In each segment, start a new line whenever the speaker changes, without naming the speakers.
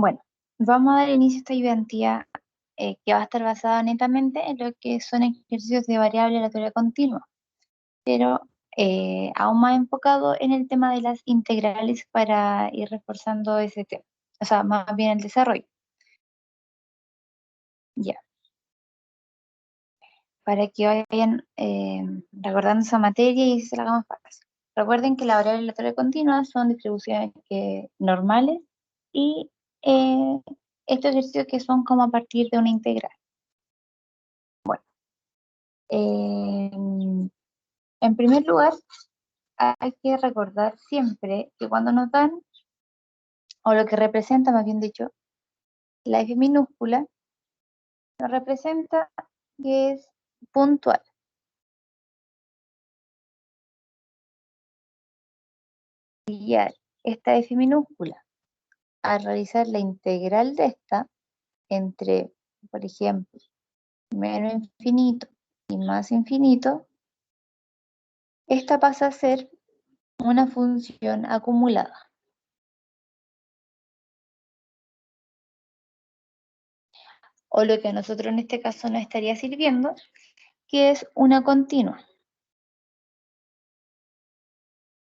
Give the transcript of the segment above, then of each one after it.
Bueno, vamos a dar inicio a esta ayudantía que va a estar basada netamente en lo que son ejercicios de variable aleatoria continua, pero aún más enfocado en el tema de las integrales para ir reforzando ese tema, o sea, más bien el desarrollo. Ya, para que vayan recordando esa materia y se la haga más fácil. Recuerden que las variables aleatorias continuas son distribuciones normales y eh, estos ejercicios que son como a partir de una integral. Bueno, en primer lugar, hay que recordar siempre que cuando nos dan, o lo que representa, más bien dicho, la F minúscula, nos representa que es puntual. Y esta F minúscula, al realizar la integral de esta entre, por ejemplo, menos infinito y más infinito, esta pasa a ser una función acumulada. O lo que a nosotros en este caso nos estaría sirviendo, que es una continua.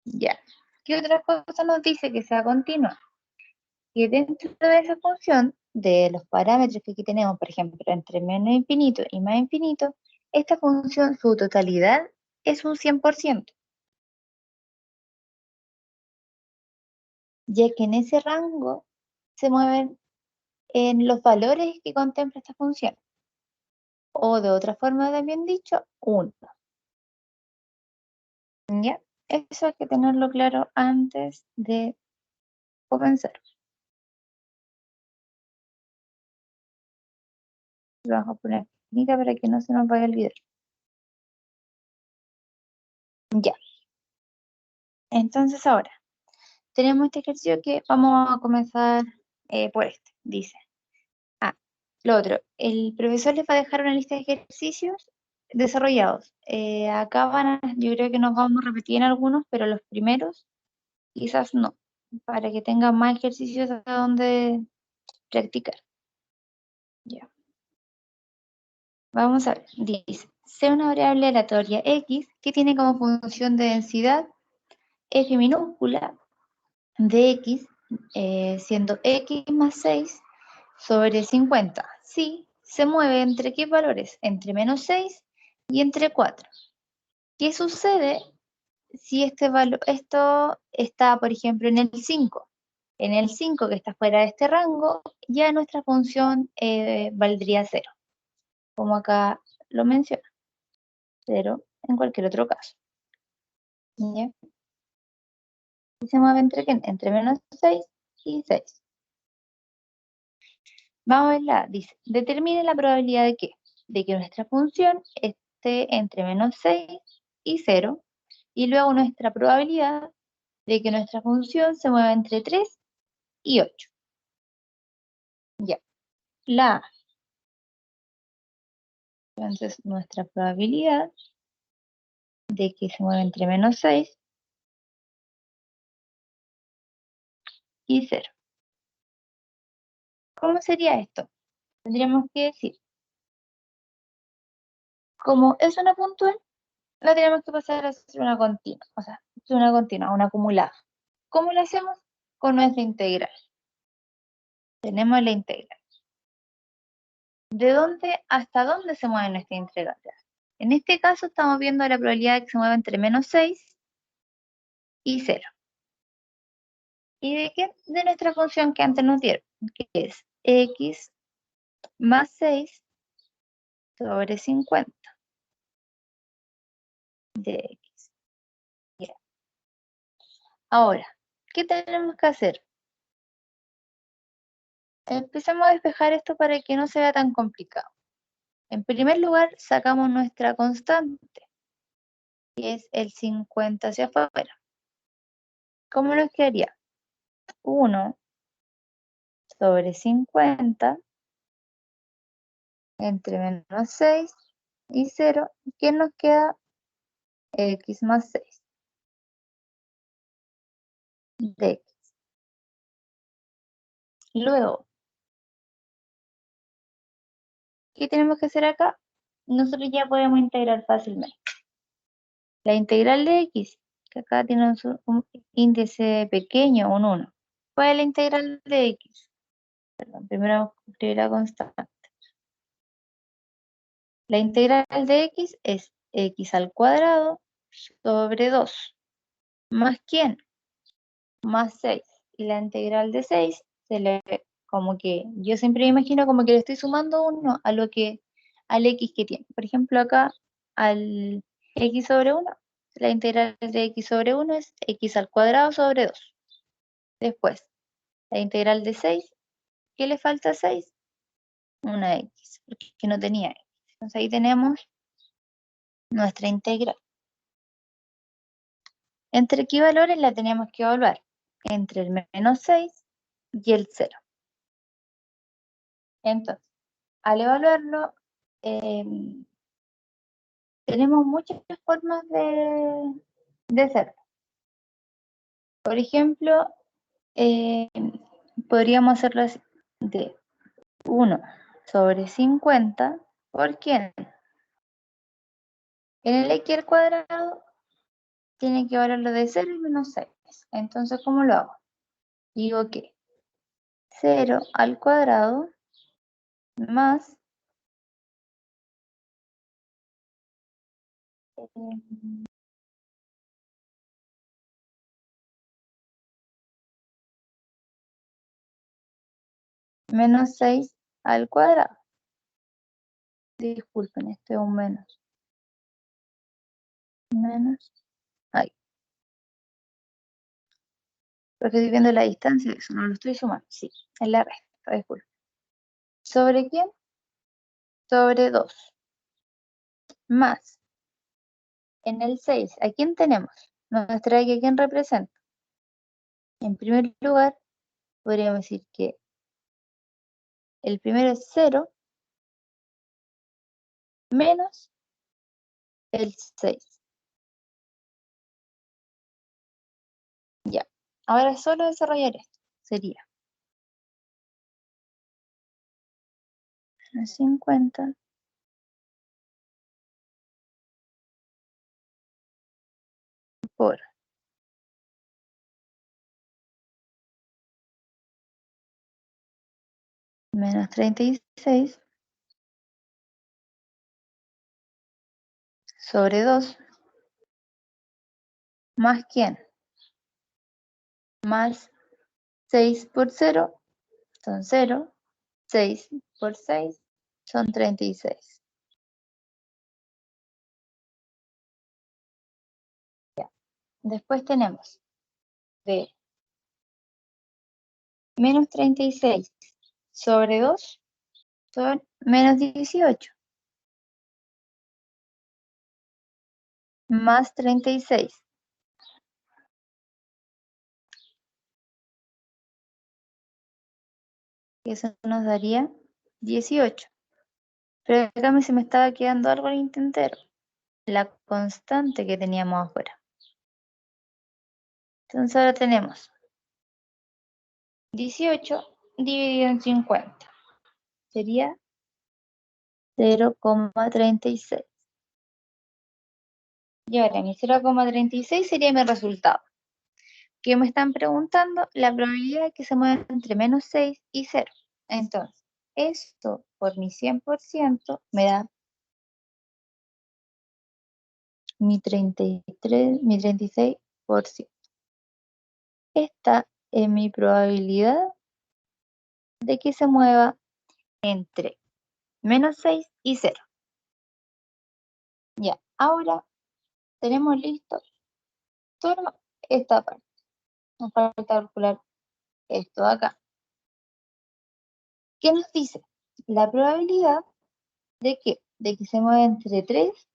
Ya. ¿Qué otra cosa nos dice que sea continua? Que dentro de esa función, de los parámetros que aquí tenemos, por ejemplo, entre menos infinito y más infinito, esta función, su totalidad, es un 100%, ya que en ese rango se mueven en los valores que contempla esta función. O de otra forma también dicho, 1. ¿Ya? Eso hay que tenerlo claro antes de comenzar. Vamos a poner finita para que no se nos vaya a olvidar. Ya. Entonces ahora, tenemos este ejercicio que vamos a comenzar por este. Dice, lo otro, el profesor les va a dejar una lista de ejercicios desarrollados. Acá yo creo que nos vamos a repetir en algunos, pero los primeros quizás no, para que tengan más ejercicios a donde practicar. Ya. Vamos a ver, dice, sea una variable aleatoria x que tiene como función de densidad f minúscula de x, siendo x más 6 sobre 50. Sí, se mueve entre qué valores, entre menos 6 y entre 4. ¿Qué sucede si esto está, por ejemplo, en el 5? En el 5 que está fuera de este rango, ya nuestra función valdría 0, como acá lo menciona. 0 en cualquier otro caso. ¿Ya? Y se mueve entre menos 6 y 6. Vamos a verla. Dice, determine la probabilidad de que nuestra función esté entre menos 6 y 0. Y luego nuestra probabilidad de que nuestra función se mueva entre 3 y 8. Ya. La A. Entonces, nuestra probabilidad de que se mueva entre menos 6 y 0. ¿Cómo sería esto? Tendríamos que decir, como es una puntual, la tenemos que pasar a ser una continua, o sea, es una continua, una acumulada. ¿Cómo lo hacemos? Con nuestra integral. Tenemos la integral. ¿De dónde hasta dónde se mueve nuestra integral? En este caso estamos viendo la probabilidad de que se mueva entre menos 6 y 0. ¿Y de qué? De nuestra función que antes nos dieron, que es x más 6 sobre 50 de x. Ya. Ahora, ¿qué tenemos que hacer? Empecemos a despejar esto para que no se vea tan complicado. En primer lugar, sacamos nuestra constante, que es el 50 hacia afuera. ¿Cómo nos quedaría? 1 sobre 50 entre menos 6 y 0. ¿Qué nos queda? X más 6 de x. Luego, ¿qué tenemos que hacer acá? Nosotros ya podemos integrar fácilmente. La integral de x, que acá tiene un índice pequeño, un 1. ¿Cuál es la integral de x? Perdón, primero vamos a escribir la constante. La integral de x es x al cuadrado sobre 2. ¿Más quién? Más 6. Y la integral de 6 se le, como que, yo siempre me imagino como que le estoy sumando 1 a lo que, al x que tiene. Por ejemplo, acá al x sobre 1, la integral de x sobre 1 es x al cuadrado sobre 2. Después, la integral de 6, ¿qué le falta a 6? Una x, porque no tenía x. Entonces ahí tenemos nuestra integral. ¿Entre qué valores la teníamos que evaluar? Entre el menos 6 y el 0. Entonces, al evaluarlo, tenemos muchas formas de hacerlo. Por ejemplo, podríamos hacerlo así, de 1 sobre 50, ¿por quién? En el x al cuadrado tiene que evaluarlo de 0 y menos 6. Entonces, ¿cómo lo hago? Digo que 0 al cuadrado más menos 6 al cuadrado. Disculpen, este es un menos. Menos. Ahí. Porque estoy viendo la distancia, eso no lo estoy sumando. Sí, es la resta, disculpen. ¿Sobre quién? Sobre 2. Más. En el 6, ¿a quién tenemos? Nuestra x, ¿a quién representa? En primer lugar, podríamos decir que el primero es 0 menos el 6. Ya. Ahora solo desarrollar esto. Sería 50 por menos 36 sobre 2 más quién? Más 6 por 0 son 0. 6 por 6 son 36. Después tenemos de menos 36 sobre 2 son menos 18 más 36. Y eso nos daría 18. Pero acá se me estaba quedando algo en el tintero. La constante que teníamos afuera. Entonces ahora tenemos 18 dividido en 50. Sería 0,36. Y ahora mi 0,36 sería mi resultado. Que me están preguntando la probabilidad de que se mueva entre menos 6 y 0. Entonces, esto por mi 100% me da mi 36%. Esta es mi probabilidad de que se mueva entre menos 6 y 0. Ya, ahora tenemos listo toda esta parte. Nos falta calcular esto de acá. ¿Qué nos dice? La probabilidad de que se mueva entre 3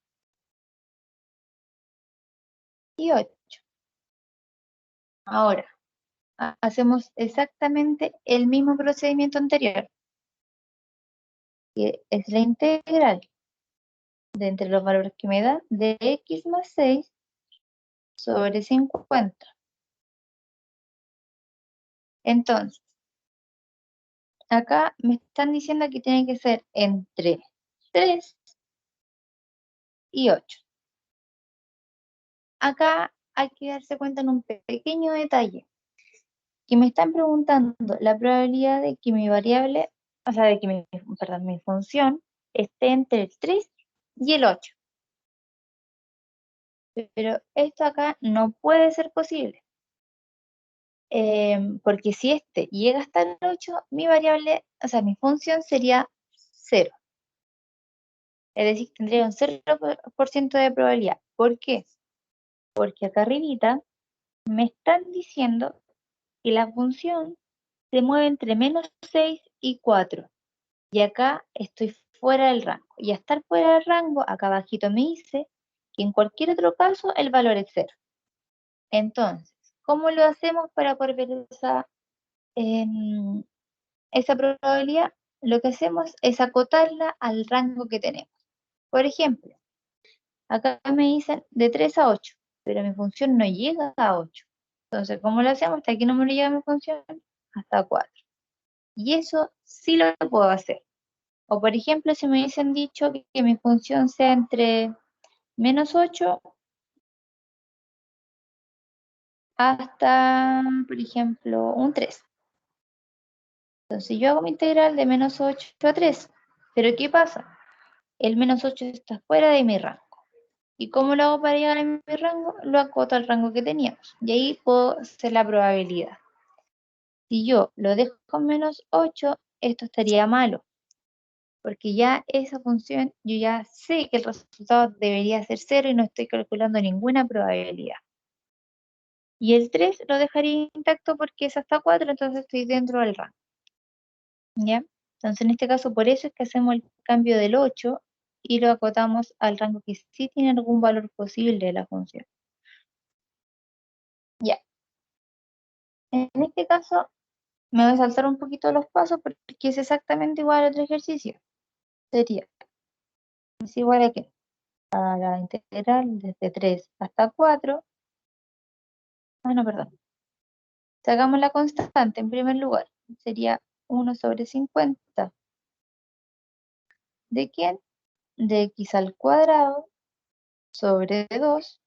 y 8. Ahora, hacemos exactamente el mismo procedimiento anterior, que es la integral de entre los valores que me da de x más 6 sobre 50. Entonces, acá me están diciendo que tiene que ser entre 3 y 8. Acá hay que darse cuenta en un pequeño detalle, que me están preguntando la probabilidad de que mi variable, o sea, de que perdón, mi función esté entre el 3 y el 8. Pero esto acá no puede ser posible, porque si este llega hasta el 8, mi variable, o sea, mi función sería 0. Es decir, tendría un 0% de probabilidad. ¿Por qué? Porque acá arribita me están diciendo que la función se mueve entre -6 y 4. Y acá estoy fuera del rango. Y al estar fuera del rango, acá abajito me dice que en cualquier otro caso el valor es 0. Entonces, ¿cómo lo hacemos para poder ver em, esa probabilidad? Lo que hacemos es acotarla al rango que tenemos. Por ejemplo, acá me dicen de 3 a 8, pero mi función no llega a 8. Entonces, ¿cómo lo hacemos? Hasta aquí no me llega mi función, hasta 4. Y eso sí lo puedo hacer. O por ejemplo, si me hubiesen dicho que mi función sea entre -8 hasta, por ejemplo, un 3. Entonces yo hago mi integral de -8 a 3. Pero ¿qué pasa? El -8 está fuera de mi rango. ¿Y cómo lo hago para llegar a mi rango? Lo acoto al rango que teníamos. Y ahí puedo hacer la probabilidad. Si yo lo dejo con -8, esto estaría malo. Porque ya esa función, yo ya sé que el resultado debería ser 0 y no estoy calculando ninguna probabilidad. Y el 3 lo dejaría intacto porque es hasta 4, entonces estoy dentro del rango. ¿Ya? Entonces en este caso por eso es que hacemos el cambio del 8 y lo acotamos al rango que sí tiene algún valor posible de la función. Ya. En este caso me voy a saltar un poquito los pasos porque es exactamente igual al otro ejercicio. Sería, es igual a que a la integral desde 3 hasta 4. Ah, no, perdón. Sacamos la constante en primer lugar. Sería 1/50. ¿De quién? De x al cuadrado sobre 2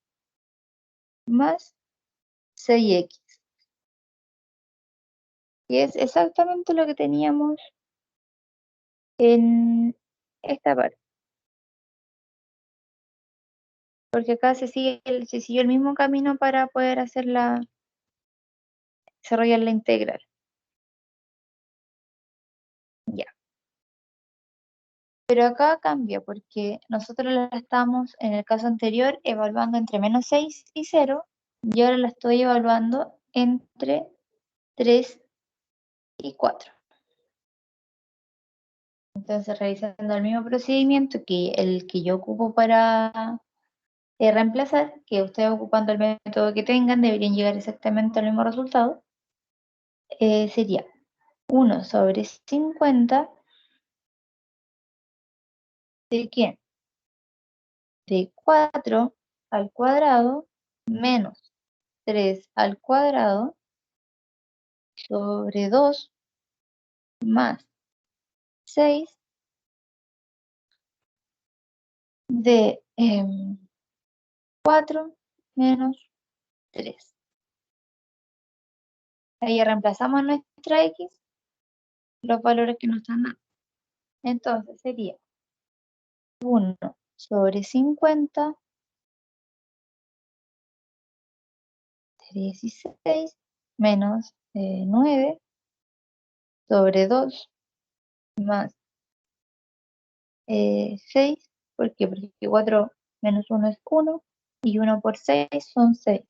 más 6x. Y es exactamente lo que teníamos en esta parte. Porque acá se siguió el mismo camino para poder desarrollar la integral. Ya. Pero acá cambia porque nosotros la estamos, en el caso anterior, evaluando entre -6 y 0, y ahora la estoy evaluando entre 3 y 4. Entonces, realizando el mismo procedimiento que el que yo ocupo para reemplazar, que ustedes ocupando el método que tengan, deberían llegar exactamente al mismo resultado, sería 1/50 de ¿quién? De 4 al cuadrado menos 3 al cuadrado sobre 2 más 6 de 4 menos 3. Ahí reemplazamos nuestra x, los valores que nos están dando. Entonces sería 1/50 de 16 menos 9 sobre 2 más 6. ¿Por qué? Porque 4 menos 1 es 1 y 1 por 6 son 6.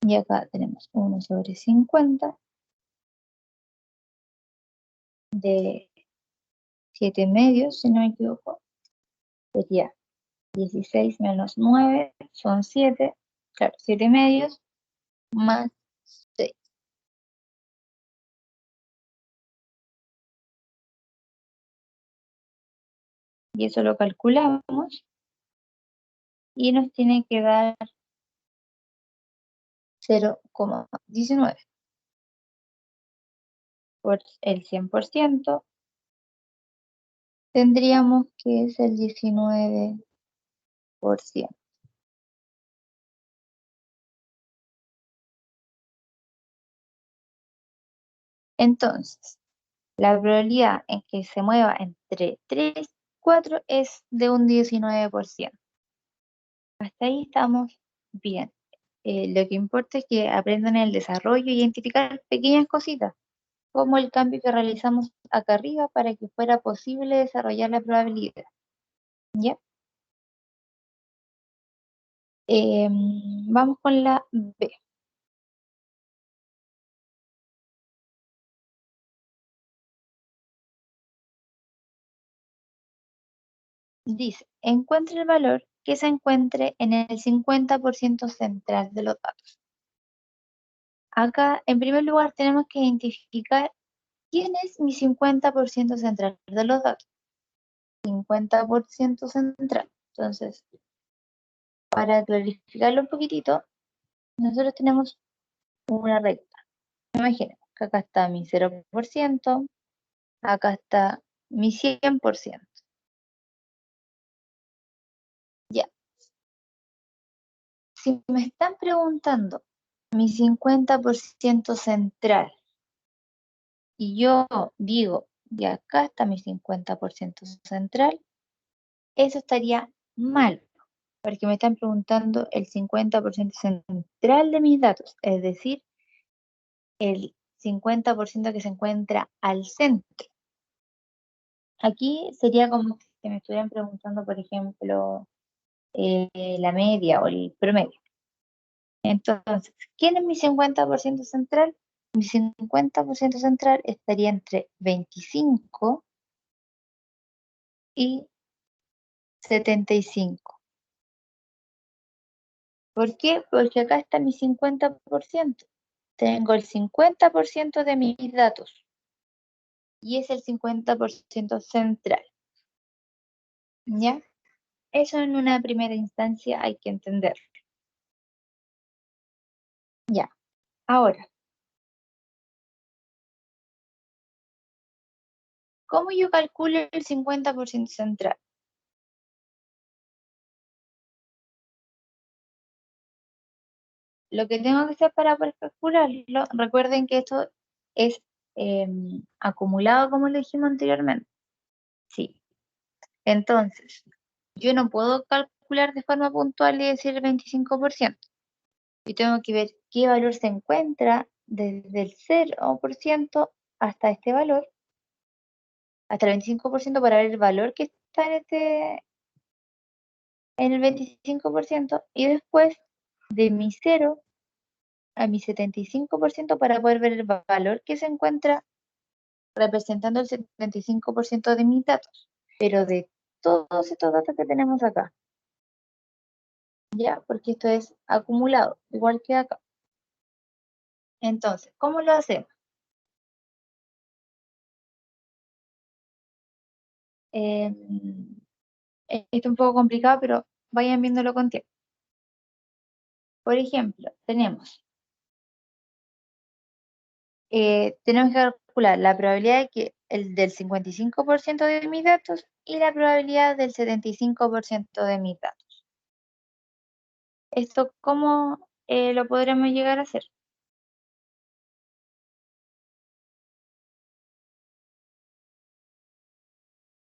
Y acá tenemos 1/50 de 7 medios, si no me equivoco. Sería 16 menos 9 son 7. Claro, 7 medios más 6. Y eso lo calculamos y nos tiene que dar 0,19. por el 100%, tendríamos que es el 19%. Entonces, la probabilidad en que se mueva entre 3 y 4 es de un 19%. Hasta ahí estamos bien. Lo que importa es que aprendan el desarrollo y identificar pequeñas cositas, como el cambio que realizamos acá arriba para que fuera posible desarrollar la probabilidad. ¿Ya? Vamos con la B. Dice, encuentre el valor que se encuentre en el 50% central de los datos. Acá, en primer lugar, tenemos que identificar quién es mi 50% central de los datos. 50% central. Entonces, para clarificarlo un poquitito, nosotros tenemos una recta. Imaginemos que acá está mi 0%, acá está mi 100%. Ya, si me están preguntando mi 50% central y yo digo, y acá está mi 50% central, eso estaría mal, porque me están preguntando el 50% central de mis datos, es decir, el 50% que se encuentra al centro. Aquí sería como si me estuvieran preguntando, por ejemplo, la media o el promedio. Entonces, ¿quién es mi 50% central? Mi 50% central estaría entre 25 y 75. ¿Por qué? Porque acá está mi 50%. Tengo el 50% de mis datos y es el 50% central. ¿Ya? Eso en una primera instancia hay que entender. Ya. Ahora, ¿cómo yo calculo el 50% central? Lo que tengo que hacer para poder calcularlo, recuerden que esto es acumulado como lo dijimos anteriormente. Sí. Entonces, yo no puedo calcular de forma puntual y decir el 25%. Yo tengo que ver qué valor se encuentra desde el 0% hasta este valor, hasta el 25% para ver el valor que está en el 25% y después de mi 0 a mi 75% para poder ver el valor que se encuentra representando el 75% de mis datos, pero de todos estos datos que tenemos acá, ¿ya? Porque esto es acumulado, igual que acá. Entonces, ¿cómo lo hacemos? Eh, Esto es un poco complicado, pero vayan viéndolo con tiempo. Por ejemplo, tenemos que calcular la probabilidad de que el del 55% de mis datos y la probabilidad del 75% de mis datos. ¿Esto cómo lo podremos llegar a hacer?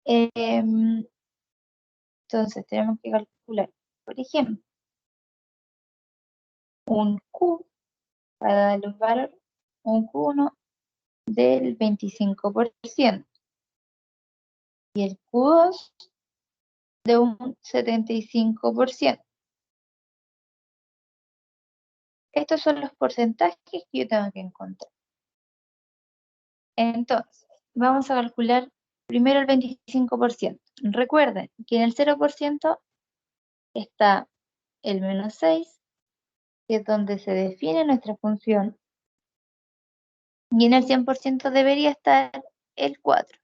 Em, entonces tenemos que calcular, por ejemplo, un Q para los valores, un Q1 del 25% y el Q2 de un 75%. Estos son los porcentajes que yo tengo que encontrar. Entonces, vamos a calcular primero el 25%. Recuerden que en el 0% está el menos 6, que es donde se define nuestra función, y en el 100% debería estar el 4.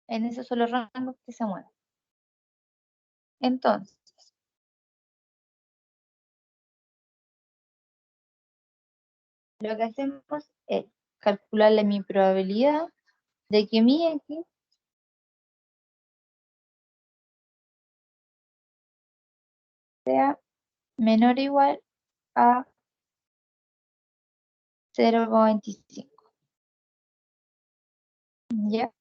En esos son los rangos que se mueven. Entonces, lo que hacemos es calcularle mi probabilidad de que mi X sea menor o igual a 0,25. ¿Ya?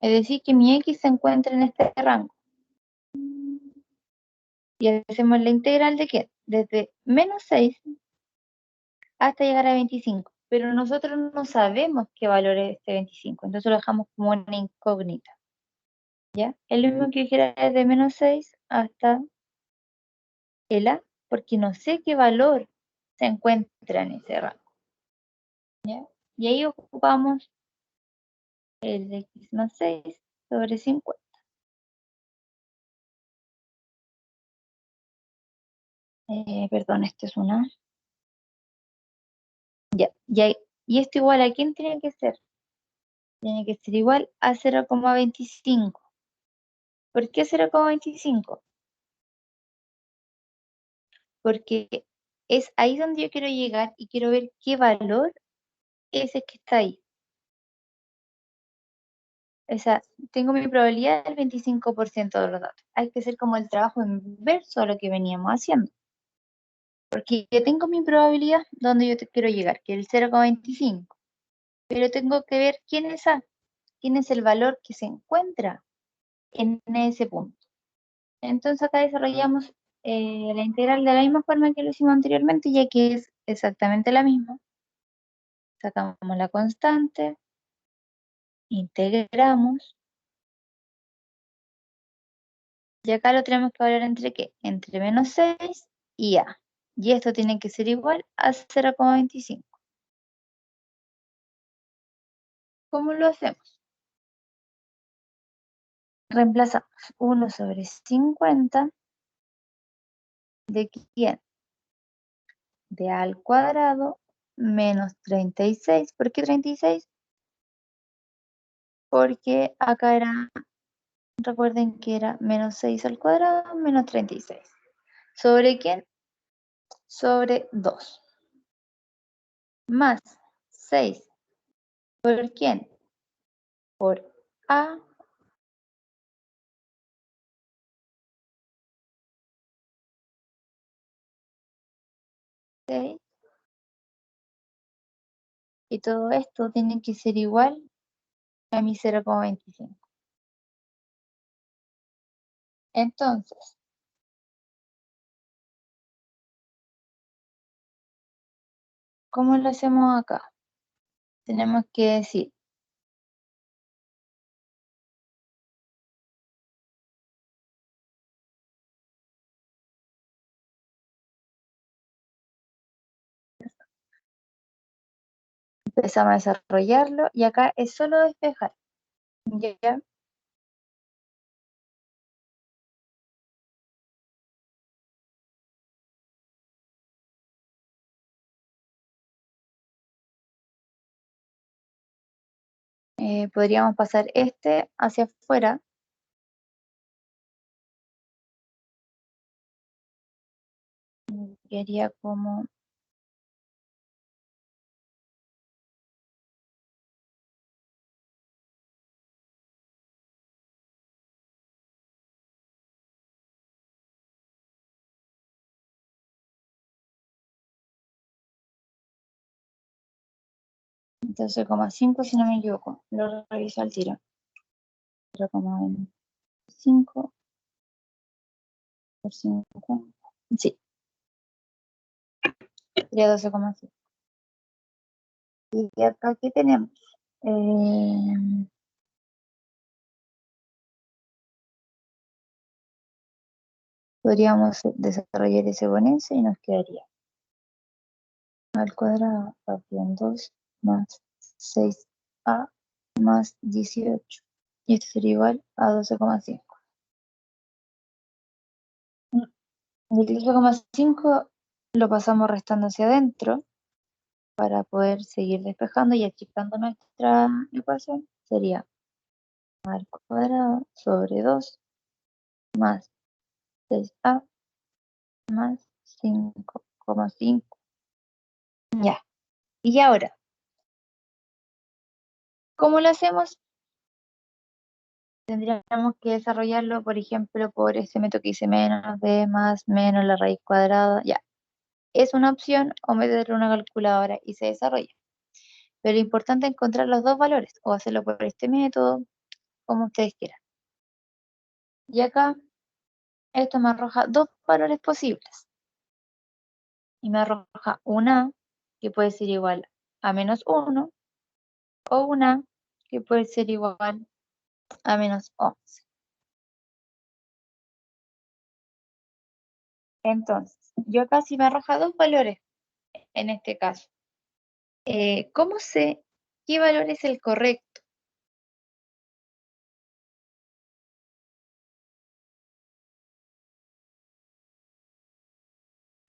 Es decir, que mi X se encuentra en este rango. Y hacemos la integral de qué? Desde menos 6 hasta llegar a 25. Pero nosotros no sabemos qué valor es este 25, entonces lo dejamos como una incógnita. ¿Ya? Es lo mismo que dijera desde menos 6 hasta el A, porque no sé qué valor se encuentra en ese rango. ¿Ya? Y ahí ocupamos el X más 6 sobre 50. Perdón, esto es una. Ya, ya, y esto igual a quién tiene que ser? Tiene que ser igual a 0,25. ¿Por qué 0,25? Porque es ahí donde yo quiero llegar y quiero ver qué valor es el que está ahí. O sea, tengo mi probabilidad del 25% de los datos. Hay que hacer como el trabajo inverso a lo que veníamos haciendo. Porque yo tengo mi probabilidad donde yo te quiero llegar, que es el 0,25. Pero tengo que ver quién es A, quién es el valor que se encuentra en ese punto. Entonces acá desarrollamos la integral de la misma forma que lo hicimos anteriormente, ya que es exactamente la misma. Sacamos la constante, integramos, y acá lo tenemos que variar entre ¿qué? Entre menos 6 y A. Y esto tiene que ser igual a 0,25. ¿Cómo lo hacemos? Reemplazamos 1 sobre 50 de quién? De A al cuadrado menos 36. ¿Por qué 36? Porque acá era, recuerden que era menos 6 al cuadrado menos 36. ¿Sobre quién? Sobre 2. Más 6. ¿Por quién? Por A. Y todo esto tiene que ser igual a mi 0,25. Entonces, ¿cómo lo hacemos acá? Tenemos que decir, empezamos a desarrollarlo y acá es solo despejar. ¿Ya? Podríamos pasar este hacia afuera. Quedaría como entonces 0,5 si no me equivoco. Lo reviso al tiro. 0,5 por 5. Sí, sería 12,5. Y acá, ¿qué tenemos? Eh, Podríamos desarrollar ese con ese y nos quedaría al cuadrado partido en 2 más 6a más 18. Y esto sería igual a 12,5. Y el 12,5 lo pasamos restando hacia adentro para poder seguir despejando y achicando nuestra ecuación. Sería al cuadrado sobre 2 más 6a más 5,5. Ya. Y ahora, ¿Cómo lo hacemos? Tendríamos que desarrollarlo, por ejemplo, por este método que dice menos b más menos la raíz cuadrada. Ya, es una opción o meterlo en una calculadora y se desarrolla. Pero lo importante es encontrar los dos valores o hacerlo por este método, como ustedes quieran. Y acá esto me arroja dos valores posibles. Y me arroja una que puede ser igual a menos 1 o una que puede ser igual a menos 11. Entonces, yo acá sí me arroja dos valores en este caso. ¿Cómo sé qué valor es el correcto?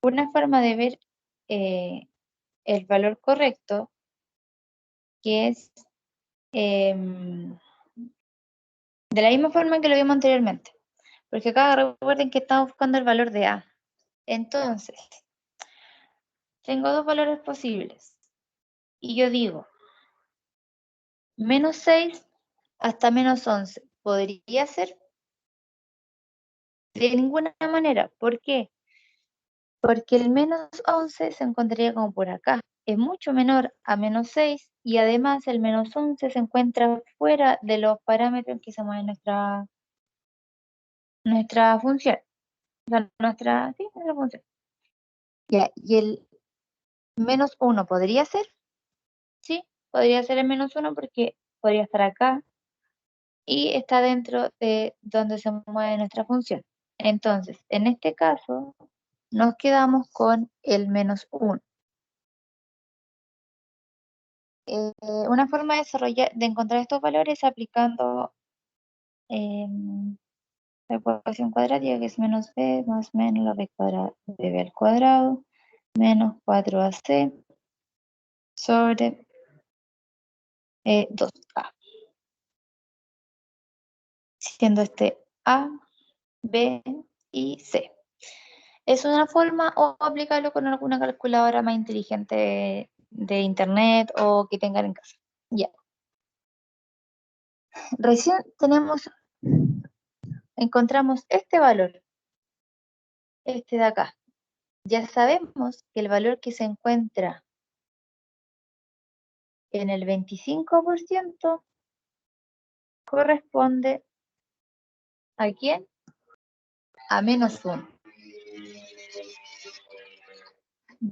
Una forma de ver eh, el valor correcto, que es de la misma forma que lo vimos anteriormente, porque acá recuerden que estamos buscando el valor de A. Entonces, tengo dos valores posibles. Y yo digo, menos 6 hasta menos 11. ¿Podría ser? De ninguna manera. ¿Por qué? Porque el menos 11 se encontraría como por acá. Es mucho menor a menos 6 y además el menos 11 se encuentra fuera de los parámetros que se mueven nuestra función. O sea, nuestra función. Ya, y el menos 1 podría ser, sí, podría ser el menos 1 porque podría estar acá y está dentro de donde se mueve nuestra función. Entonces, en este caso, nos quedamos con el menos 1. Una forma de de encontrar estos valores es aplicando la ecuación cuadrática, que es menos b más menos la raíz cuadrada de b al cuadrado, menos 4ac sobre 2a, siendo este a, b y c. Es una forma o aplicarlo con alguna calculadora más inteligente de internet o que tengan en casa. Ya. Recién encontramos este valor, este de acá. Ya sabemos que el valor que se encuentra en el 25% corresponde ¿a quién? A menos 1.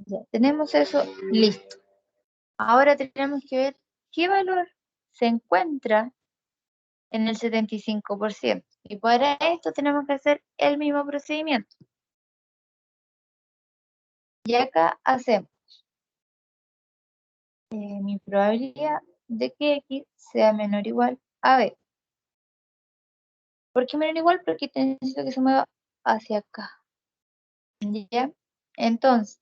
Ya tenemos eso listo. Ahora tenemos que ver qué valor se encuentra en el 75%. Y para esto tenemos que hacer el mismo procedimiento. Y acá hacemos mi probabilidad de que x sea menor o igual a b. ¿Por qué menor o igual? Porque necesito que se mueva hacia acá. ¿Ya? Entonces,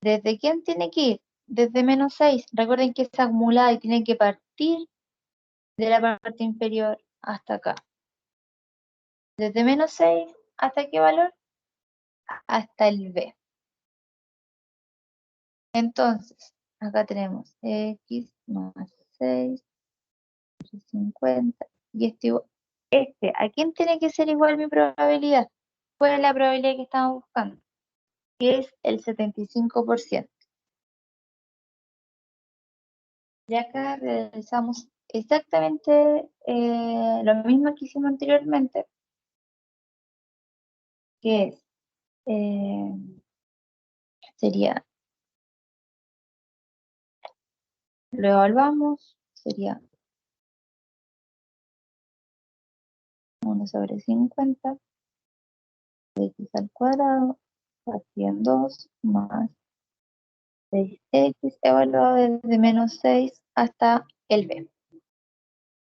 ¿desde quién tiene que ir? Desde menos 6. Recuerden que es acumulada y tiene que partir de la parte inferior hasta acá. Desde menos 6, ¿hasta qué valor? Hasta el b. Entonces, acá tenemos x más 6, 50, y ¿a quién tiene que ser igual mi probabilidad? ¿Cuál es la probabilidad que estamos buscando? Que es el 75%. Y acá realizamos exactamente lo mismo que hicimos anteriormente, que es, sería, lo evaluamos, sería 1/50 de x al cuadrado, partido en 2, más 6x evaluado desde menos 6 hasta el b,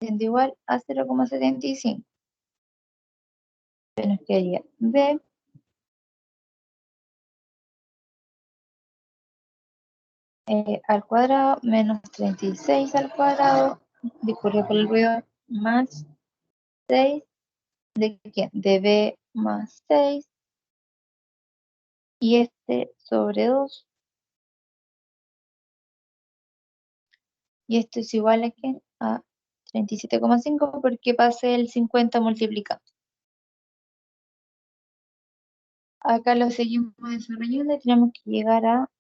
siendo igual a 0,75. Nos quedaría b al cuadrado menos 36 al cuadrado, discurrido por el ruido, más 6 de quién? De b más 6 y este sobre 2 Y esto es igual a ¿qué? A 37,5 porque pasé el 50 multiplicado. Acá lo seguimos desarrollando y tenemos que llegar a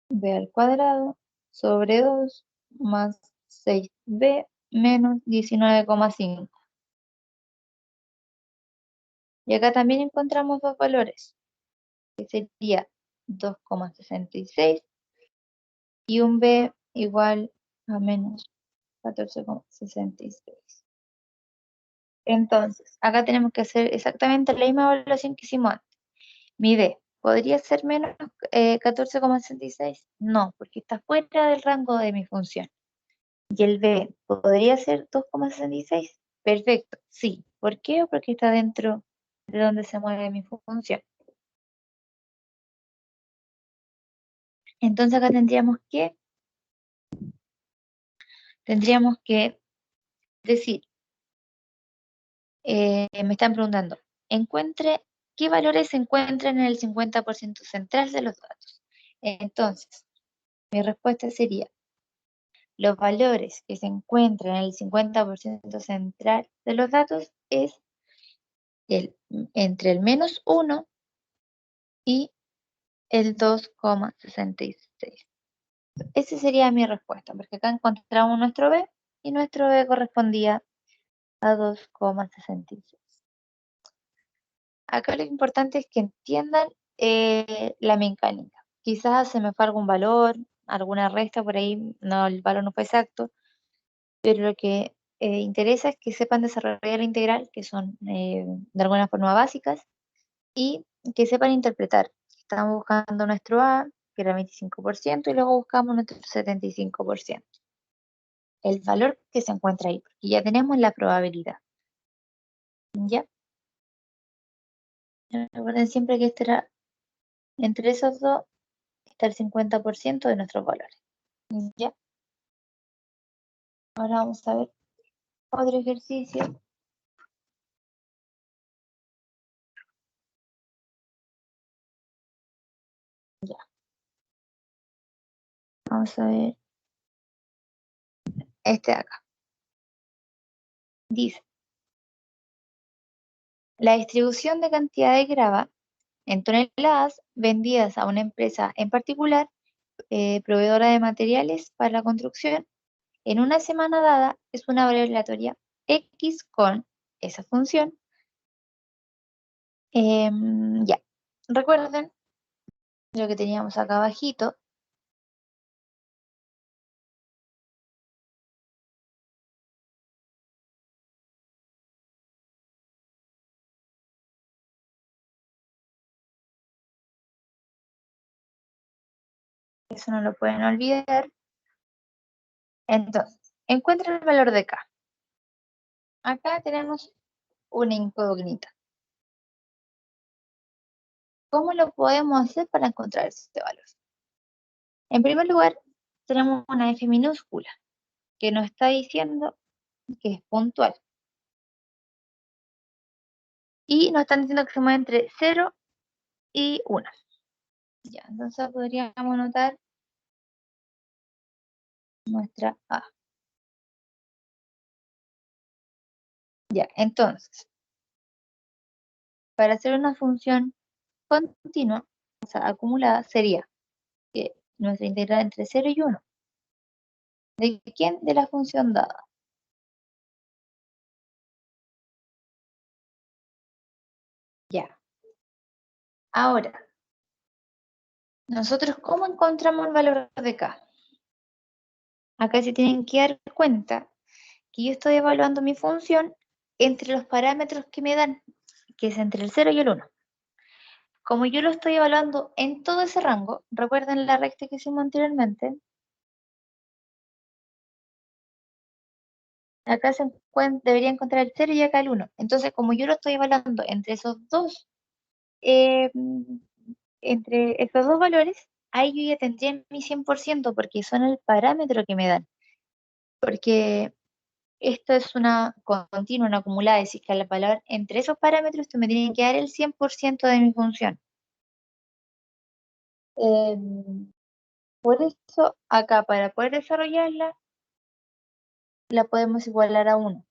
b al cuadrado sobre 2 más 6b menos 19,5. Y acá también encontramos dos valores, que sería 2,66 y un b igual a menos 14,66. Entonces, acá tenemos que hacer exactamente la misma evaluación que hicimos antes. Mi b, ¿podría ser menos 14,66? No, porque está fuera del rango de mi función. Y el b, ¿podría ser 2,66? Perfecto, sí. ¿Por qué? Porque está dentro de donde se mueve mi función. Entonces acá tendríamos que decir, me están preguntando, encuentre qué valores se encuentran en el 50% central de los datos. Entonces, mi respuesta sería, los valores que se encuentran en el 50% central de los datos es entre el -1 y el 2,66. Esa sería mi respuesta, porque acá encontramos nuestro b y nuestro b correspondía a 2,66. Acá lo importante es que entiendan la mecánica. Quizás se me fue algún valor, alguna resta por ahí, no, el valor no fue exacto, pero lo que interesa es que sepan desarrollar la integral, que son de alguna forma básicas, y que sepan interpretar. Estamos buscando nuestro A, que era 25%, y luego buscamos nuestro 75%. El valor que se encuentra ahí, porque ya tenemos la probabilidad. ¿Ya? Recuerden siempre que estará entre esos dos, está el 50% de nuestros valores. ¿Ya? Ahora vamos a ver otro ejercicio. Ya. Vamos a ver este de acá. Dice, la distribución de cantidad de grava en toneladas vendidas a una empresa en particular, proveedora de materiales para la construcción, en una semana dada es una variable aleatoria X con esa función. Ya. Recuerden lo que teníamos acá abajito. Eso no lo pueden olvidar. Entonces, encuentra el valor de K. Acá tenemos una incógnita. ¿Cómo lo podemos hacer para encontrar este valor? En primer lugar, tenemos una F minúscula que nos está diciendo que es puntual. Y nos están diciendo que se mueve entre 0 y 1. Ya, entonces podríamos anotar nuestra A. Ya, entonces, para hacer una función continua, o sea, acumulada, sería que nuestra integral entre 0 y 1. ¿De quién? De la función dada. Ya. Ahora, nosotros, ¿cómo encontramos el valor de K? Acá se tienen que dar cuenta que yo estoy evaluando mi función entre los parámetros que me dan, que es entre el 0 y el 1. Como yo lo estoy evaluando en todo ese rango, recuerden la recta que hicimos anteriormente, acá debería encontrar el 0 y acá el 1. Entonces, como yo lo estoy evaluando eh, entre esos dos valores, ahí yo ya tendría mi 100% porque son el parámetro que me dan. Porque esto es una continua, una acumulada, es decir, que al evaluar entre esos parámetros, esto me tiene que dar el 100% de mi función. Por eso, acá, para poder desarrollarla, la podemos igualar a 1.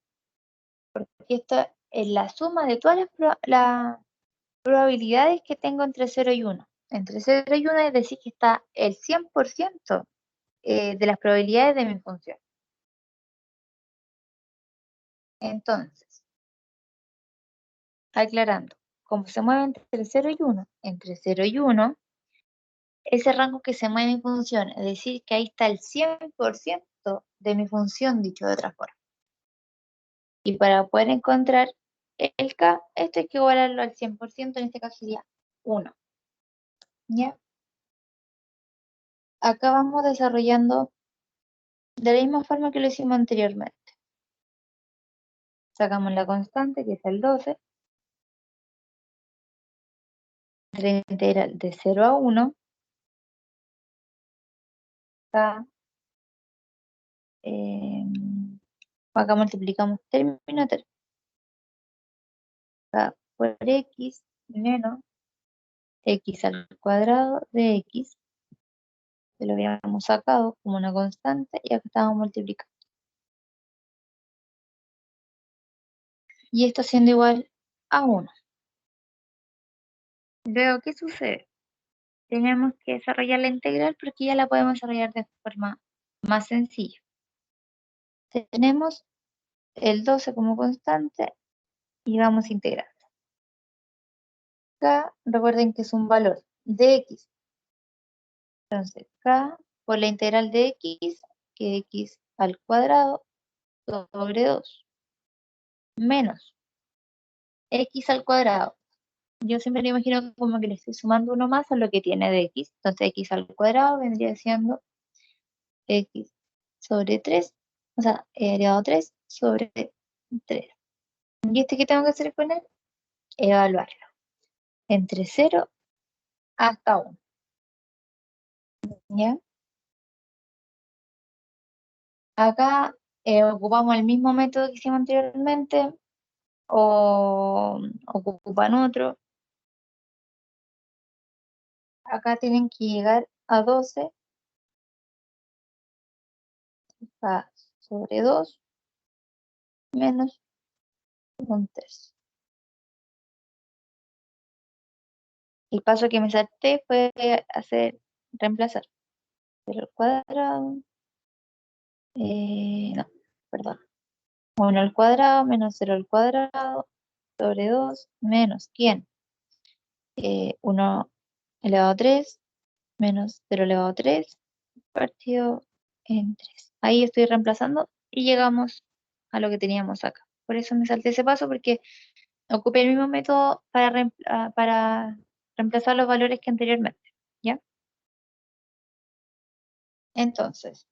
Porque esto es la suma de todas las probabilidades que tengo entre 0 y 1. Entre 0 y 1 es decir que está el 100% de las probabilidades de mi función. Entonces, aclarando, como se mueve entre 0 y 1, entre 0 y 1, ese rango que se mueve mi función, es decir, que ahí está el 100% de mi función, dicho de otra forma. Y para poder encontrar el k, esto hay que igualarlo al 100%, en este caso sería 1. ¿Ya? Acá vamos desarrollando de la misma forma que lo hicimos anteriormente. Sacamos la constante, que es el 12, la integral de 0 a 1, acá, acá multiplicamos término a término, acá por x menos x al cuadrado de x, que lo habíamos sacado como una constante, y acá estamos multiplicando. Y esto siendo igual a 1. Luego, ¿qué sucede? Tenemos que desarrollar la integral porque ya la podemos desarrollar de forma más sencilla. Tenemos el 12 como constante y vamos a integrar. K, recuerden que es un valor de x. Entonces, K por la integral de x, que es x al cuadrado sobre 2, menos x al cuadrado. Yo siempre me imagino como que le estoy sumando uno más a lo que tiene de x. Entonces, x al cuadrado vendría siendo x sobre 3, o sea, elevado a 3 sobre 3. ¿Y este qué tengo que hacer con él? Evaluarlo. Entre 0 hasta 1. ¿Ya? Acá ocupamos el mismo método que hicimos anteriormente o ocupan otro. Acá tienen que llegar a 12 K sobre 2 menos 1/3. El paso que me salté fue reemplazar 0 al cuadrado, no, perdón, 1 al cuadrado menos 0 al cuadrado sobre 2 menos, ¿quién? 1 elevado a 3 menos 0 elevado a 3 partido en 3. Ahí estoy reemplazando y llegamos a lo que teníamos acá. Por eso me salté ese paso porque ocupé el mismo método para reemplazar los valores que anteriormente. ¿Ya? Entonces,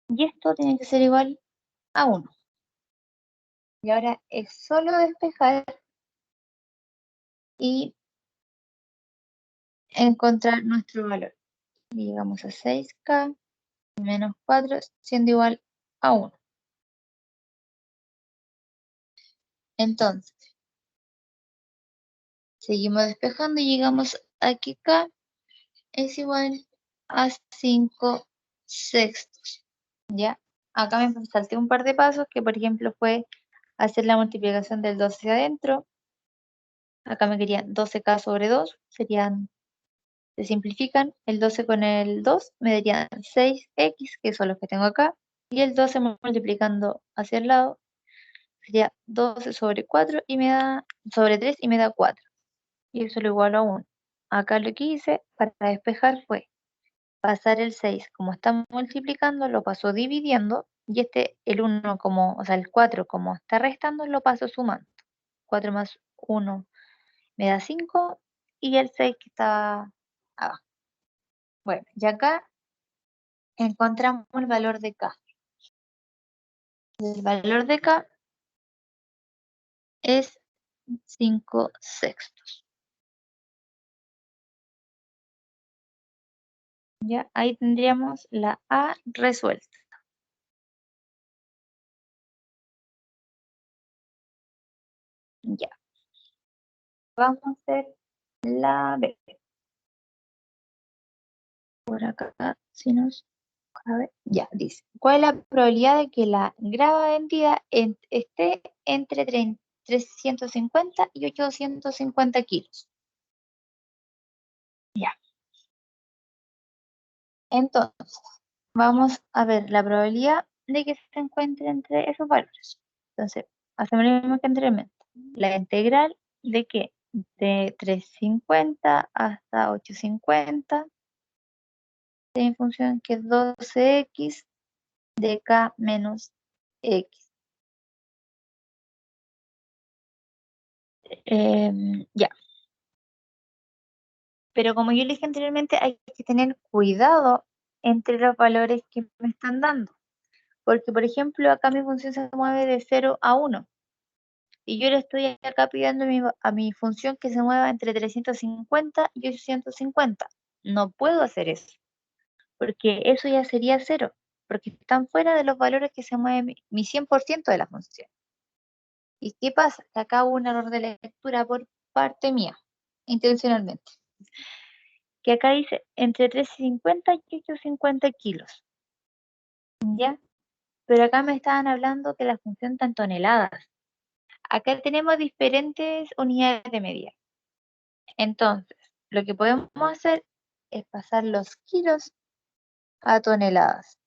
y esto tiene que ser igual a 1. Y ahora es solo despejar y encontrar nuestro valor. Y llegamos a 6K menos 4 siendo igual a 1. Entonces, seguimos despejando y llegamos a que K es igual a 5 sextos. ¿Ya? Acá me salté un par de pasos que, por ejemplo, fue hacer la multiplicación del 12 hacia adentro. Acá me querían 12K sobre 2, se simplifican. El 12 con el 2 me darían 6x, que son los que tengo acá. Y el 12 multiplicando hacia el lado sería 12 sobre 4 y me da sobre 3 y me da 4. Y eso lo igualo a 1. Acá lo que hice para despejar fue pasar el 6, como está multiplicando, lo paso dividiendo, y el 1 como, o sea, el 4 como está restando, lo paso sumando. 4 más 1 me da 5, y el 6 que está abajo. Bueno, y acá encontramos el valor de K. El valor de K es 5 sextos. Ya, ahí tendríamos la A resuelta. Ya, vamos a hacer la B. Por acá, si nos... A ver, ya, dice. ¿Cuál es la probabilidad de que la grava vendida esté entre 350 y 850 kilos? Ya. Entonces, vamos a ver la probabilidad de que se encuentre entre esos valores. Entonces, hacemos lo mismo que anteriormente. La integral de que de 350 hasta 850 en función que es 12x de k menos x. Ya, pero como yo le dije anteriormente, hay que tener cuidado entre los valores que me están dando. Porque, por ejemplo, acá mi función se mueve de 0 a 1. Y yo le estoy acá pidiendo a mi función que se mueva entre 350 y 850. No puedo hacer eso, porque eso ya sería 0, porque están fuera de los valores que se mueve mi 100% de la función. ¿Y qué pasa? Que acá hubo un error de lectura por parte mía, intencionalmente. Que acá dice entre 350 y 850 kilos, ¿ya? Pero acá me estaban hablando que la función está en toneladas. Acá tenemos diferentes unidades de medida. Entonces, lo que podemos hacer es pasar los kilos a toneladas.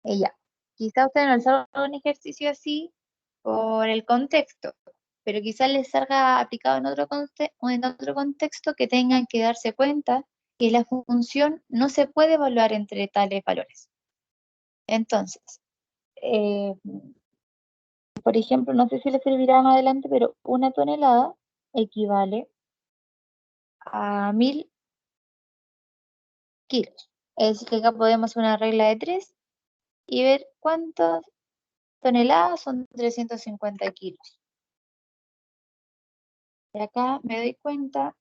Y ya, quizá ustedes no les salga un ejercicio así por el contexto, pero quizás les salga aplicado en otro contexto que tengan que darse cuenta que la función no se puede evaluar entre tales valores. Entonces, eh, por ejemplo, no sé si les servirá más adelante, pero una tonelada equivale a 1000 kilos. Es decir, que acá podemos hacer una regla de 3 y ver cuántas toneladas son 350 kilos. Y acá me doy cuenta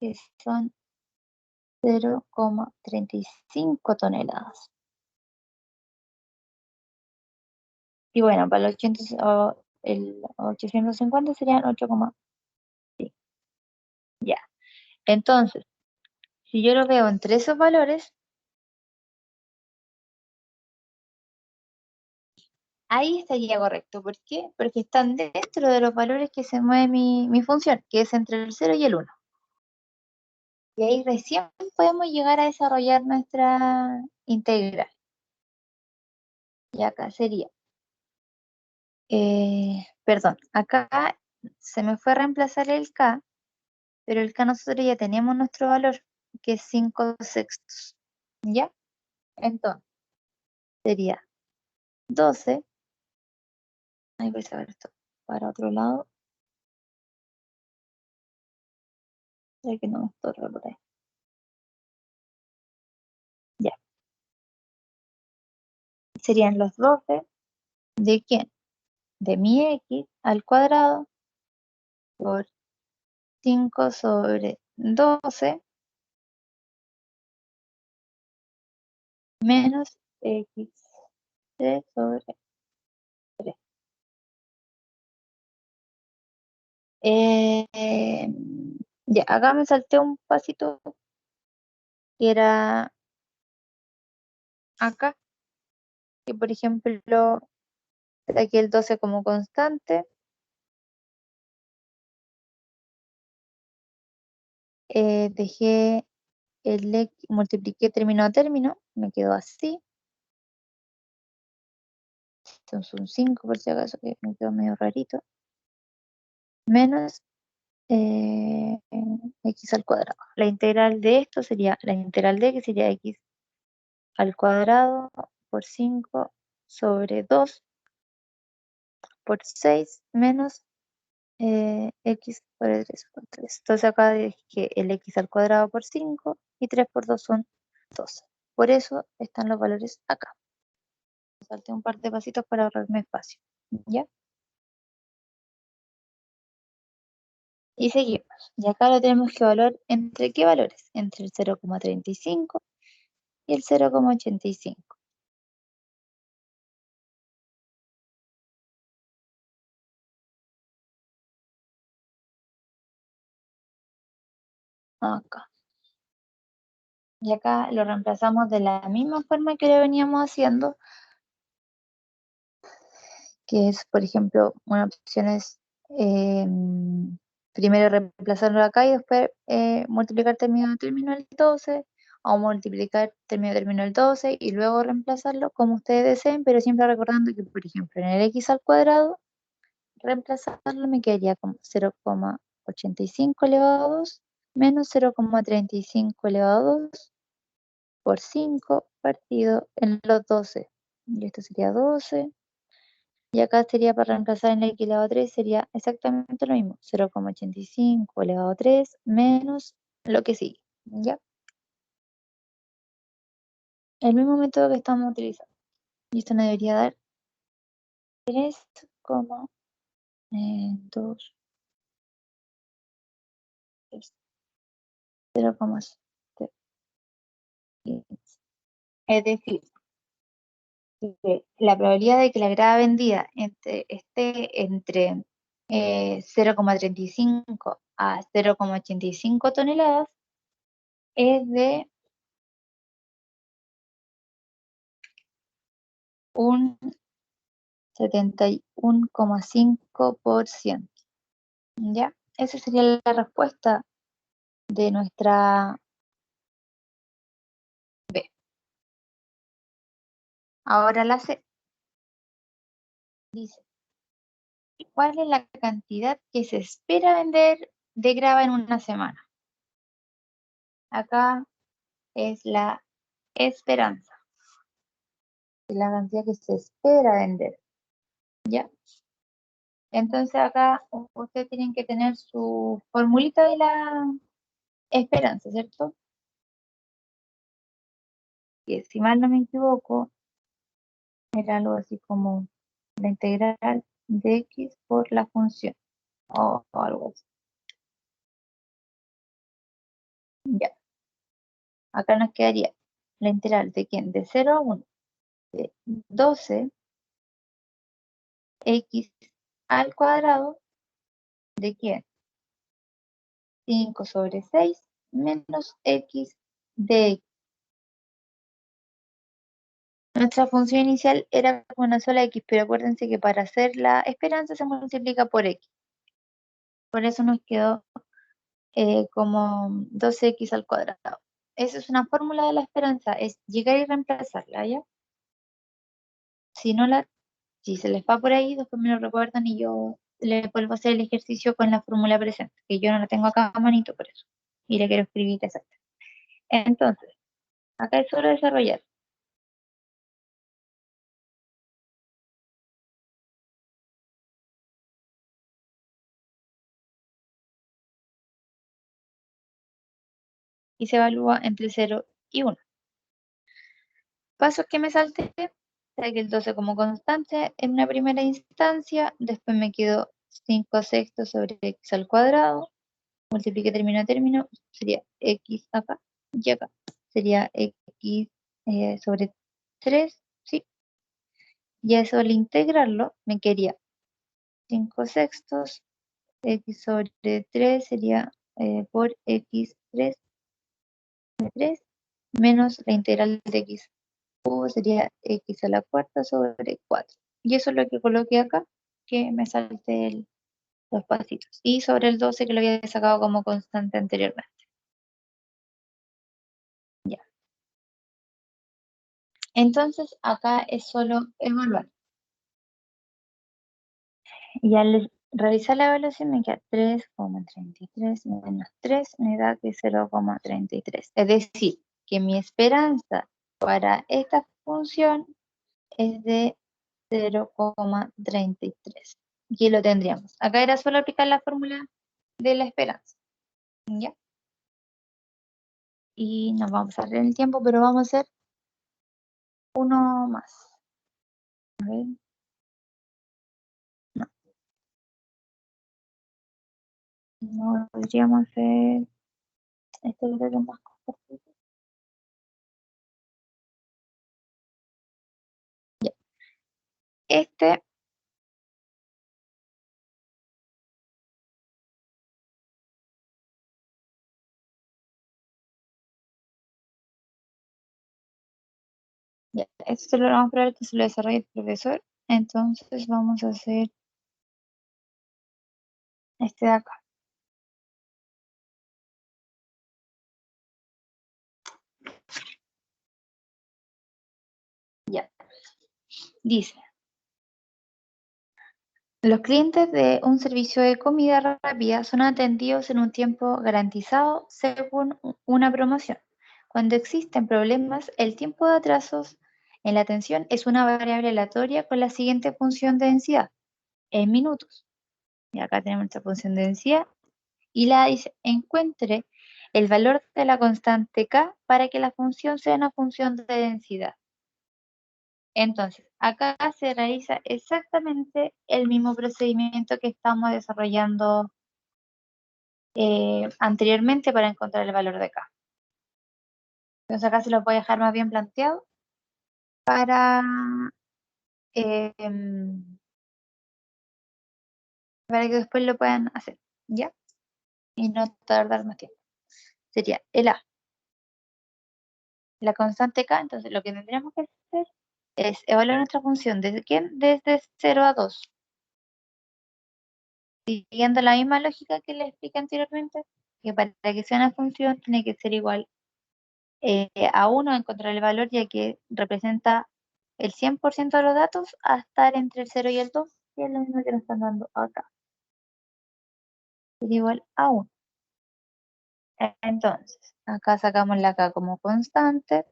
que son 0,35 toneladas. Y bueno, para el 850 serían 8,5. Ya. Entonces, si yo lo veo entre esos valores, ahí estaría correcto. ¿Por qué? Porque están dentro de los valores que se mueve mi función, que es entre el 0 y el 1. Y ahí recién podemos llegar a desarrollar nuestra integral. Y acá sería, perdón, acá se me fue a reemplazar el k, pero el k nosotros ya teníamos nuestro valor, que es 5/6. ¿Ya? Entonces, sería 12. Ahí voy a saber esto para otro lado, ya que no me estorba por ahí. Ya, serían los 12 de quién? De mi x al cuadrado por 5/12 menos x sobre 3. Ya, acá me salté un pasito que era acá, que por ejemplo saqué el 12 como constante, dejé multipliqué término a término, me quedó así, entonces un 5 por si acaso, que me quedó medio rarito, menos eh, x al cuadrado. La integral de esto sería, la integral de x sería x al cuadrado por 5/2 por 6 menos x por el 3 por 3. Entonces acá dije el x al cuadrado por 5 y 3 por 2 son 12. Por eso están los valores acá. Salté un par de pasitos para ahorrarme espacio. ¿Ya? Y seguimos. Y acá lo tenemos que evaluar entre qué valores. Entre el 0,35 y el 0,85. Acá. Y acá lo reemplazamos de la misma forma que lo veníamos haciendo, que es, por ejemplo, una opción es primero reemplazarlo acá y después multiplicar término de término el 12, o multiplicar término de término el 12 y luego reemplazarlo como ustedes deseen, pero siempre recordando que, por ejemplo, en el x al cuadrado, reemplazarlo me quedaría como 0,85 elevado a 2 menos 0,35 elevado a 2 por 5 partido en los 12. Y esto sería 12. Y acá sería para reemplazar en la x elevado a 3, sería exactamente lo mismo. 0,85 elevado a 3 menos lo que sigue. ¿Ya? El mismo método que estamos utilizando. Y esto nos debería dar 3,2, 0,7. Es decir, que la probabilidad de que la grada vendida esté entre 0,35 a 0,85 toneladas es de un 71,5%. ¿Ya? Esa sería la respuesta de nuestra B. Ahora la C dice, ¿cuál es la cantidad que se espera vender de grava en una semana? Acá es la esperanza, es la cantidad que se espera vender. ¿Ya? Entonces acá ustedes tienen que tener su formulita de la esperanza, ¿cierto? Que si mal no me equivoco, era algo así como la integral de x por la función, o algo así. Ya, acá nos quedaría la integral de quién, de 0 a 1, de 12 x al cuadrado, de quién, 5 sobre 6 menos x de x. Nuestra función inicial era con una sola x, pero acuérdense que para hacer la esperanza se multiplica por x. Por eso nos quedó como 12x al cuadrado. Esa es una fórmula de la esperanza, es llegar y reemplazarla, ¿ya? Si no la, si se les va por ahí, después me lo recuerdan y yo le vuelvo a hacer el ejercicio con la fórmula presente, que yo no la tengo acá a manito por eso. Y le quiero escribir exacta. Entonces, acá es solo desarrollar. Y se evalúa entre 0 y 1. Pasos que me salté, saqué el 12 como constante en una primera instancia, después me quedó 5 sextos sobre x al cuadrado, multiplique término a término, sería x acá y acá. Sería x sobre 3, ¿sí? Y a eso al integrarlo me quedaría 5 sextos, x sobre 3 sería por x 3 de 3 menos la integral de x sería x a la cuarta sobre 4. Y eso es lo que coloqué acá, que me salte los pasitos. Y sobre el 12 que lo había sacado como constante anteriormente. Ya. Entonces acá es solo evaluar. Y al realizar la evaluación me queda 3,33 menos 3 me da que 0,33. Es decir, que mi esperanza para esta función es de 0,33. Y lo tendríamos. Acá era solo aplicar la fórmula de la esperanza. ¿Ya? Y nos vamos a ver el tiempo, pero vamos a hacer uno más. A ver, no, no podríamos hacer este creo que es más corto. Ya. Este Esto es lo más probable que se lo desarrolle el profesor. Entonces vamos a hacer este de acá. Ya. Dice, los clientes de un servicio de comida rápida son atendidos en un tiempo garantizado según una promoción. Cuando existen problemas, el tiempo de atrasos en la atención es una variable aleatoria con la siguiente función de densidad, en minutos. Y acá tenemos nuestra función de densidad. Y la dice, encuentre el valor de la constante K para que la función sea una función de densidad. Entonces, acá se realiza exactamente el mismo procedimiento que estamos desarrollando anteriormente para encontrar el valor de K. Entonces acá se lo voy a dejar más bien planteado para, para que después lo puedan hacer, ¿ya? Y no tardar más tiempo. Sería el A, la constante K, entonces lo que tendríamos que hacer es evaluar nuestra función desde quién, desde 0 a 2, siguiendo la misma lógica que les expliqué anteriormente, que para que sea una función tiene que ser igual a 1 encontrar el valor, ya que representa el 100% de los datos a estar entre el 0 y el 2, que es lo mismo que nos están dando acá. Sería igual a 1. Entonces, acá sacamos la K como constante,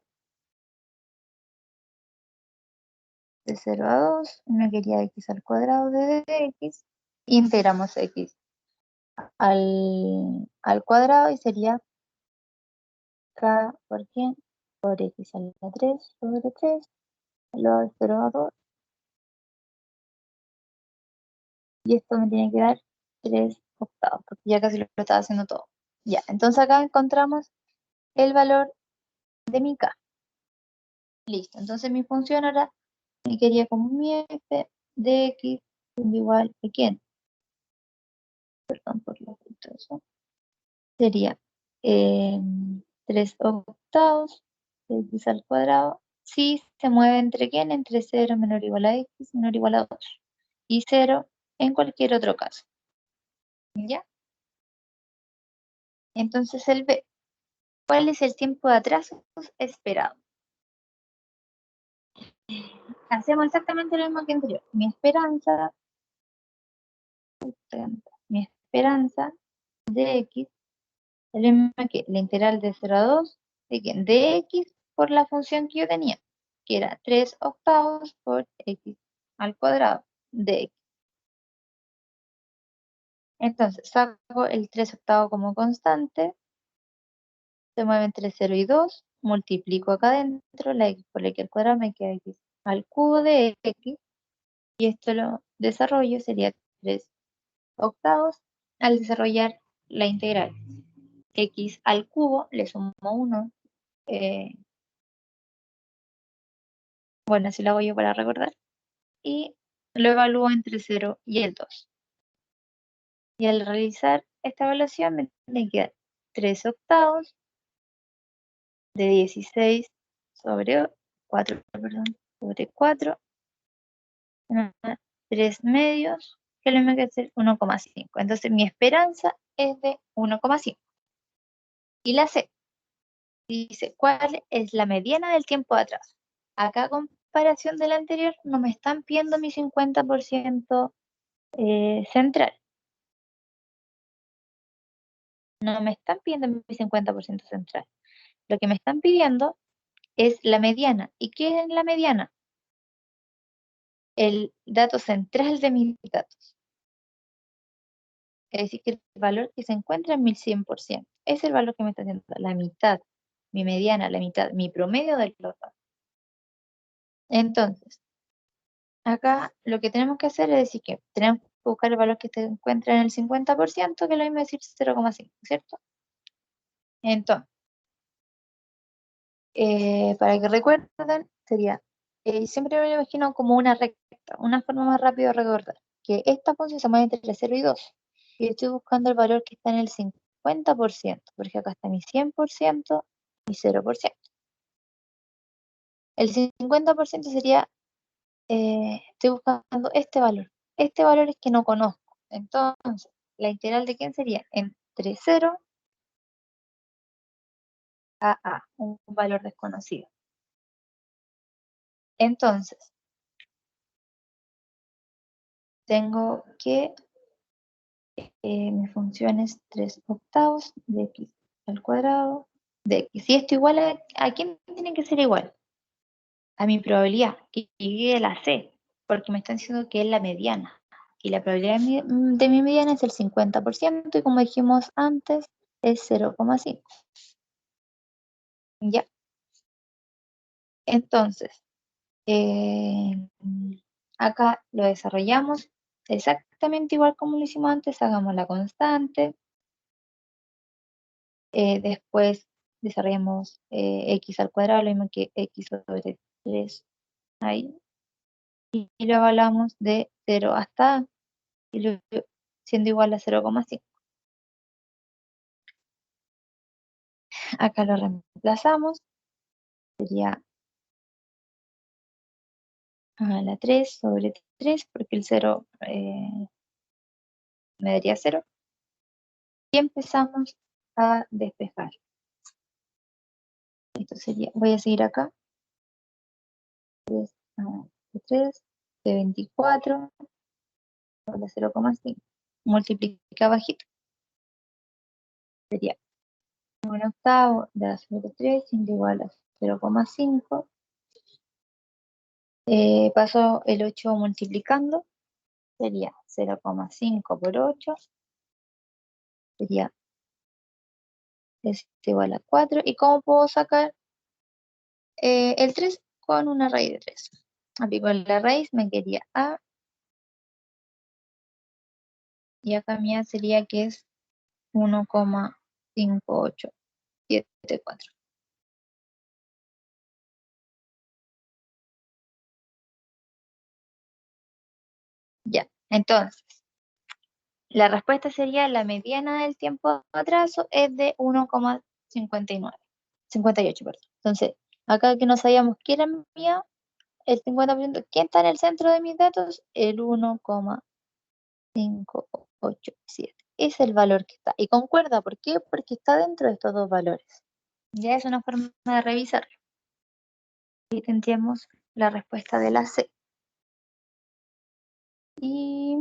de 0 a 2, me quería x al cuadrado de dx, integramos x al cuadrado y sería K por qué, por x a la 3 sobre 3, elevado al 0 a 2, y esto me tiene que dar 3 octavos, porque ya casi lo estaba haciendo todo. Ya, entonces acá encontramos el valor de mi K. Listo, entonces mi función ahora me quería como mi f de x igual a quién, perdón por lo que eso, sería 3 octavos de x al cuadrado, si se mueve entre quién, entre 0 menor o igual a x menor o igual a 2, y 0 en cualquier otro caso. ¿Ya? Entonces el B, ¿cuál es el tiempo de atraso esperado? Hacemos exactamente lo mismo que anterior. Mi esperanza de x es lo mismo que la integral de 0 a 2 de x por la función que yo tenía, que era 3 octavos por x al cuadrado de x. Entonces saco el 3 octavos como constante, se mueve entre 0 y 2, multiplico acá adentro, la x por la x al cuadrado me queda x al cubo de x, y esto lo desarrollo, sería 3 octavos al desarrollar la integral. X al cubo, le sumo 1, bueno, así lo hago yo para recordar, y lo evalúo entre 0 y el 2. Y al realizar esta evaluación me tiene que dar 3 octavos de 16 sobre 4, perdón, sobre 4, 3 medios, que lo mismo que hacer 1,5. Entonces mi esperanza es de 1,5. Y la C dice, ¿cuál es la mediana del tiempo de atraso? Acá, a comparación del anterior, no me están pidiendo mi 50% central. No me están pidiendo mi 50% central. Lo que me están pidiendo es la mediana. ¿Y qué es la mediana? El dato central de mis datos. Es decir, que el valor que se encuentra en mi 100%. Es el valor que me está haciendo la mitad, mi mediana, la mitad, mi promedio del datos. Entonces, acá lo que tenemos que hacer es decir que tenemos que buscar el valor que se encuentra en el 50%, que es lo mismo decir 0,5, ¿cierto? Entonces, para que recuerden, sería, siempre me lo imagino como una recta, una forma más rápida de recordar, que esta función se mueve entre 0 y 2, y estoy buscando el valor que está en el 50%, porque acá está mi 100% y 0%. El 50% sería, estoy buscando este valor. Este valor es que no conozco. Entonces, ¿la integral de quién sería? Entre 0 a un valor desconocido. Entonces, tengo que mi función es 3/8 de x al cuadrado de x. Y esto igual ¿a quién tiene que ser igual? A mi probabilidad, que llegue a la c, porque me están diciendo que es la mediana. Y la probabilidad de mi mediana es el 50%, y como dijimos antes, es 0,5. Ya. Entonces, eh, acá lo desarrollamos exactamente igual como lo hicimos antes. Hagamos la constante. Después desarrollamos x al cuadrado, lo mismo que x sobre 3 ahí. Y lo evaluamos de 0 hasta a, y siendo igual a 0,5. Acá lo reemplazamos. Sería a la 3 sobre 3, porque el 0 me daría 0. Y empezamos a despejar. Esto sería, voy a seguir acá. 3 de 3, de 24, sobre 0,5. Multiplica bajito. Sería 1/8 de a sobre 3 siendo igual a 0,5. Paso el 8 multiplicando. Sería 0,5 por 8. Sería es igual a 4. ¿Y cómo puedo sacar el 3? Con una raíz de 3. Aplico la raíz, me quedaría a. Y acá mía sería que es 1,5874. Ya, entonces, la respuesta sería la mediana del tiempo de atraso es de 1,59. 58, perdón. Entonces, acá que no sabíamos qué era mía, el 50%, ¿quién está en el centro de mis datos? El 1,587. Es el valor que está. Y concuerda, ¿por qué? Porque está dentro de estos dos valores. Ya es una forma de revisarlo. Y tendríamos la respuesta de la C. Y.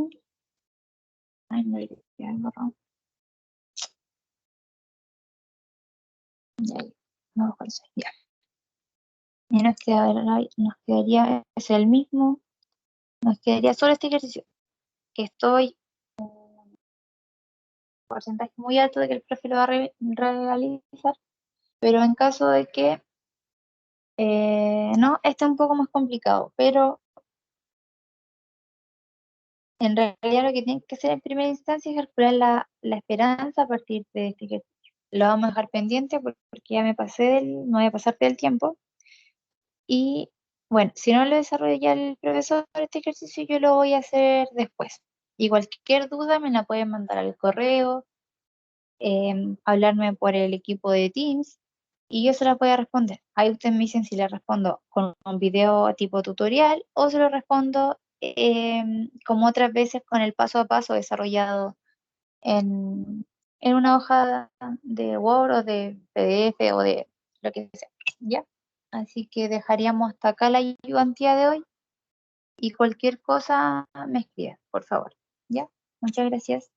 Ay, no, ya me borró. Ya, no, ya. Y nos quedaría, es el mismo, nos quedaría solo este ejercicio, que estoy un porcentaje muy alto de que el profe lo va a realizar, pero en caso de que no, este es un poco más complicado, pero en realidad lo que tienen que hacer en primera instancia es calcular la esperanza a partir de este ejercicio. Lo vamos a dejar pendiente porque ya me no voy a pasarte del tiempo. Y bueno, si no lo desarrolla ya el profesor este ejercicio, yo lo voy a hacer después. Y cualquier duda me la pueden mandar al correo, hablarme por el equipo de Teams y yo se la voy a responder. Ahí ustedes me dicen si le respondo con un video tipo tutorial o se lo respondo como otras veces con el paso a paso desarrollado en una hoja de Word o de PDF o de lo que sea. ¿Ya? Así que dejaríamos hasta acá la ayudantía de hoy y cualquier cosa me escribe, por favor. ¿Ya? Muchas gracias.